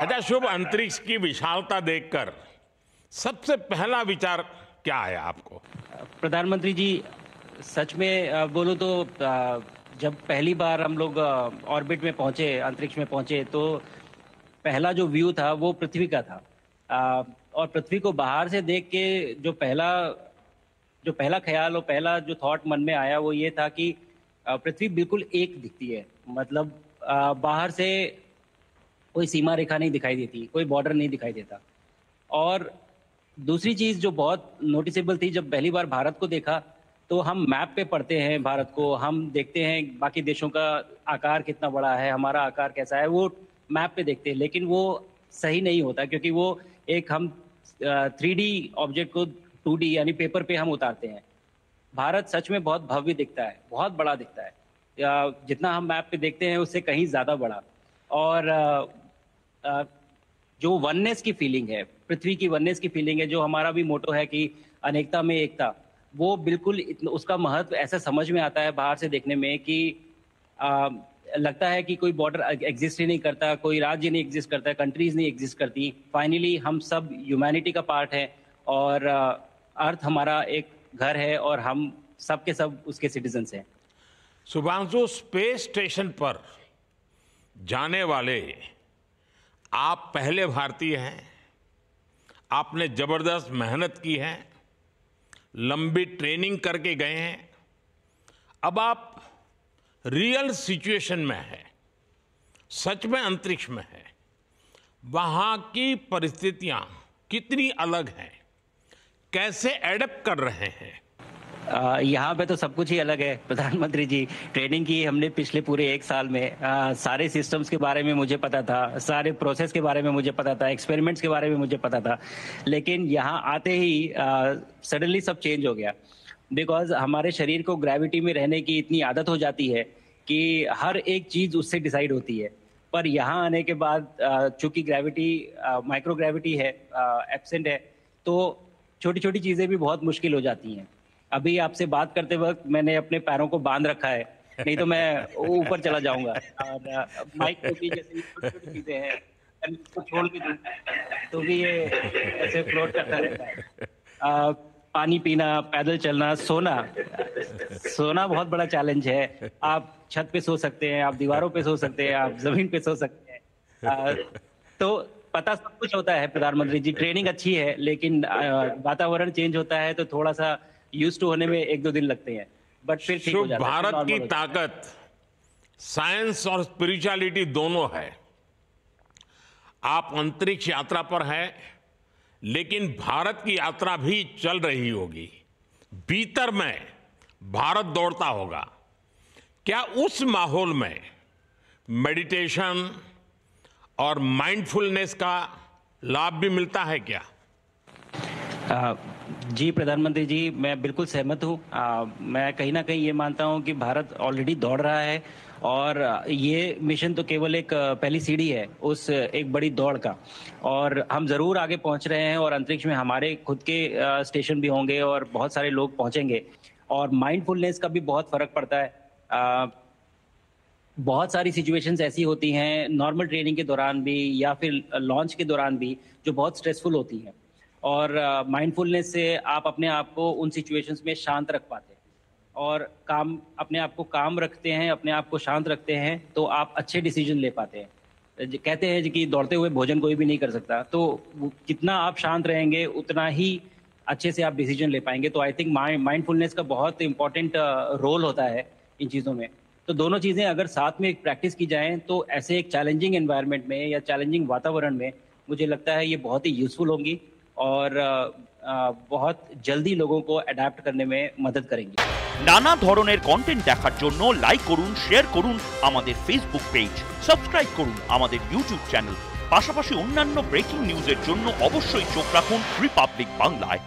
अच्छा शुभ, अंतरिक्ष की विशालता देखकर सबसे पहला विचार क्या आया आपको? प्रधानमंत्री जी, सच में बोलूं तो जब पहली बार हम लोग ऑर्बिट में पहुंचे, अंतरिक्ष में पहुंचे, तो पहला जो व्यू था वो पृथ्वी का था। और पृथ्वी को बाहर से देख के जो पहला ख्याल और पहला जो थॉट मन में आया वो ये था कि पृथ्वी बिल्कुल एक दिखती है। मतलब बाहर से कोई सीमा रेखा नहीं दिखाई देती, कोई बॉर्डर नहीं दिखाई देता। और दूसरी चीज जो बहुत नोटिसेबल थी, जब पहली बार भारत को देखा तो हम मैप पे पढ़ते हैं भारत को, हम देखते हैं बाकी देशों का आकार कितना बड़ा है, हमारा आकार कैसा है, वो मैप पे देखते हैं। लेकिन वो सही नहीं होता, क्योंकि वो एक हम 3D ऑब्जेक्ट को 2D यानी पेपर पे हम उतारते हैं। भारत सच में बहुत भव्य दिखता है, बहुत बड़ा दिखता है, जितना हम मैप पे देखते हैं उससे कहीं ज्यादा बड़ा। और जो वननेस की फीलिंग है, पृथ्वी की वननेस की फीलिंग है, जो हमारा भी मोटो है कि अनेकता में एकता, वो बिल्कुल उसका महत्व ऐसा समझ में आता है बाहर से देखने में कि लगता है कि कोई बॉर्डर एग्जिस्ट ही नहीं करता, कोई राज्य नहीं एग्जिस्ट करता, कंट्रीज नहीं एग्जिस्ट करती। फाइनली हम सब ह्यूमैनिटी का पार्ट है और अर्थ हमारा एक घर है और हम सब के सब उसके सिटीजन्स हैं। शुभांशु, स्पेस स्टेशन पर जाने वाले आप पहले भारतीय हैं। आपने जबरदस्त मेहनत की है, लंबी ट्रेनिंग करके गए हैं। अब आप रियल सिचुएशन में है, सच में अंतरिक्ष में है। वहां की परिस्थितियां कितनी अलग हैं, कैसे एडप्ट कर रहे हैं? यहाँ पे तो सब कुछ ही अलग है प्रधानमंत्री जी। ट्रेनिंग की हमने पिछले पूरे 1 साल में। सारे सिस्टम्स के बारे में मुझे पता था, सारे प्रोसेस के बारे में मुझे पता था, एक्सपेरिमेंट्स के बारे में मुझे पता था। लेकिन यहाँ आते ही सडनली सब चेंज हो गया। बिकॉज हमारे शरीर को ग्रेविटी में रहने की इतनी आदत हो जाती है कि हर एक चीज उससे डिसाइड होती है। पर यहाँ आने के बाद चूंकि ग्रेविटी माइक्रो ग्रेविटी है, एब्सेंट है, तो छोटी छोटी चीजें भी बहुत मुश्किल हो जाती हैं। अभी आपसे बात करते वक्त मैंने अपने पैरों को बांध रखा है, नहीं तो मैं ऊपर चला जाऊंगा। और माइक पे भी जैसे छोटी छोटी चीजें हैं, इसको छोड़ भी दूं तो भी ये ऐसे फ्लोट करता रहता है। पानी पीना, पैदल चलना, सोना बहुत बड़ा चैलेंज है। आप छत पे सो सकते हैं, आप दीवारों पे सो सकते हैं, आप जमीन पे सो सकते हैं। तो पता सब कुछ होता है प्रधानमंत्री जी, ट्रेनिंग अच्छी है, लेकिन वातावरण चेंज होता है तो थोड़ा सा यूज टू होने में 1-2 दिन लगते हैं, बट फिर ठीक हो जाता है। भारत की ताकत साइंस और स्पिरिचुअलिटी दोनों है। आप अंतरिक्ष यात्रा पर हैं, लेकिन भारत की यात्रा भी चल रही होगी। भीतर में भारत दौड़ता होगा। क्या उस माहौल में मेडिटेशन और माइंडफुलनेस का लाभ भी मिलता है क्या? जी प्रधानमंत्री जी, मैं बिल्कुल सहमत हूँ। मैं कहीं ना कहीं ये मानता हूँ कि भारत ऑलरेडी दौड़ रहा है और ये मिशन तो केवल एक पहली सीढ़ी है उस एक बड़ी दौड़ का। और हम जरूर आगे पहुंच रहे हैं और अंतरिक्ष में हमारे खुद के स्टेशन भी होंगे और बहुत सारे लोग पहुंचेंगे। और माइंडफुलनेस का भी बहुत फर्क पड़ता है। बहुत सारी सिचुएशंस ऐसी होती हैं नॉर्मल ट्रेनिंग के दौरान भी या फिर लॉन्च के दौरान भी, जो बहुत स्ट्रेसफुल होती हैं। और माइंडफुलनेस से आप अपने आप को उन सिचुएशंस में शांत रख पाते हैं और अपने आप को काम रखते हैं, अपने आप को शांत रखते हैं, तो आप अच्छे डिसीजन ले पाते हैं। कहते हैं कि दौड़ते हुए भोजन कोई भी नहीं कर सकता, तो जितना आप शांत रहेंगे उतना ही अच्छे से आप डिसीजन ले पाएंगे। तो आई थिंक माइंडफुलनेस का बहुत इंपॉर्टेंट रोल होता है इन चीज़ों में। तो दोनों चीज़ें अगर साथ में प्रैक्टिस की जाएं तो ऐसे एक चैलेंजिंग एनवायरनमेंट में या चैलेंजिंग वातावरण में मुझे लगता है ये बहुत ही यूजफुल होंगी और बहुत जल्दी लोगों को अडैप्ट करने में मदद करेंगी। নানা ধরনের কন্টেন্ট দেখার জন্য লাইক করুন, শেয়ার করুন আমাদের ফেসবুক পেজ, সাবস্ক্রাইব করুন আমাদের ইউটিউব চ্যানেল। পাশাপাশি অন্যান্য ব্রেকিং নিউজের জন্য অবশ্যই চোখ রাখুন রিপাবলিক বাংলায়।